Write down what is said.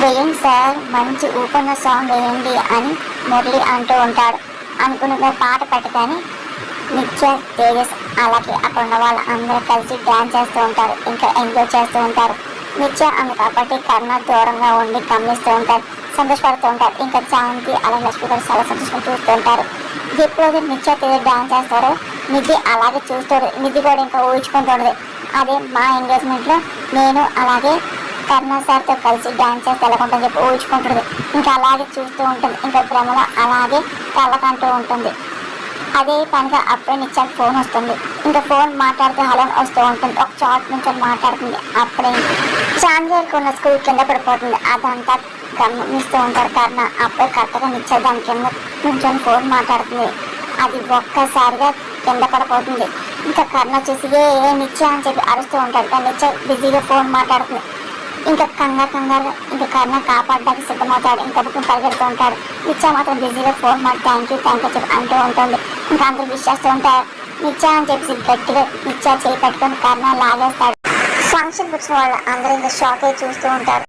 వేయండి సార్, మంచి ఊపన్న సాంగ్ వేయండి అని మురళి అంటూ ఉంటాడు. అనుకున్న పాట పెట్టగానే నిత్య, తేజస్ అలాగే అక్కడ ఉన్న వాళ్ళు అందరూ కలిసి డ్యాన్స్ చేస్తూ ఉంటారు, ఇంకా ఎంజాయ్ చేస్తూ ఉంటారు. నిత్య అందు కాబట్టి కర్ణ దూరంగా ఉండి గమనిస్తూ ఉంటారు, సంతోషపడుతూ ఉంటారు. ఇంకా శాంతి అలాగే లక్ష్మి గారు చాలా సంతోషంగా చూస్తూ ఉంటారు. ఎప్పుడైతే నిత్య తేజస్ డ్యాన్స్ చేస్తారో నిధి అలాగే చూస్తారు. నిధి కూడా ఇంకా ఊహించుకుంటుంది, అదే మా ఎంగేజ్మెంట్లో నేను అలాగే కర్ణ సార్తో కలిసి డ్యాన్స్ చేస్తే ఎలా ఉంటుందని చెప్పి ఊహించుకుంటుంది. ఇంకా అలాగే చూస్తూ ఉంటుంది, ఇంకా భ్రమలో అలాగే కళ్ళకంటూ ఉంటుంది. అదే పనిగా అప్పుడే నిత్యానికి ఫోన్ వస్తుంది. ఇంకా ఫోన్ మాట్లాడితే హలో వస్తూ ఉంటుంది. ఒక చాట్ నుంచి మాట్లాడుతుంది. అప్పుడే చాంద్రికి ఉన్న స్కూల్ కింద పడిపోతుంది. అదంతా గమనిస్తూ ఉంటారు కర్ణ. అప్పుడే కరెక్ట్గా నిత్య దాని కింద నుంచొని ఫోన్ మాట్లాడుతుంది. అది ఒక్కసారిగా కింద పడిపోతుంది. ఇంకా కర్ణ వచ్చేసి ఏ నిత్య అని చెప్పి అరుస్తూ ఉంటాడు. కానీ నిత్య బిజీగా ఫోన్ మాట్లాడుతుంది. ఇంకా కంగారు ఇంకా కర్ణ కాపాడడానికి సిద్ధమవుతాడు. ఇంకా బుక్ పరిగెడుతూ ఉంటాడు. నిత్య మాత్రం బిజీగా ఫోన్ మాట థ్యాంక్ యూ చెప్పి అంటూ ఉంటుంది. ఇంకా అందరూ విష్ చేస్తూ ఉంటారు. నిత్య అని చెప్పి గట్టిగా నిత్య చేయి పెట్టుకొని కర్ణ లాగేస్తాడు. ఫంక్షన్ వచ్చిన వాళ్ళు అందరూ ఇంకా షాక్ అయి చూస్తూ ఉంటారు.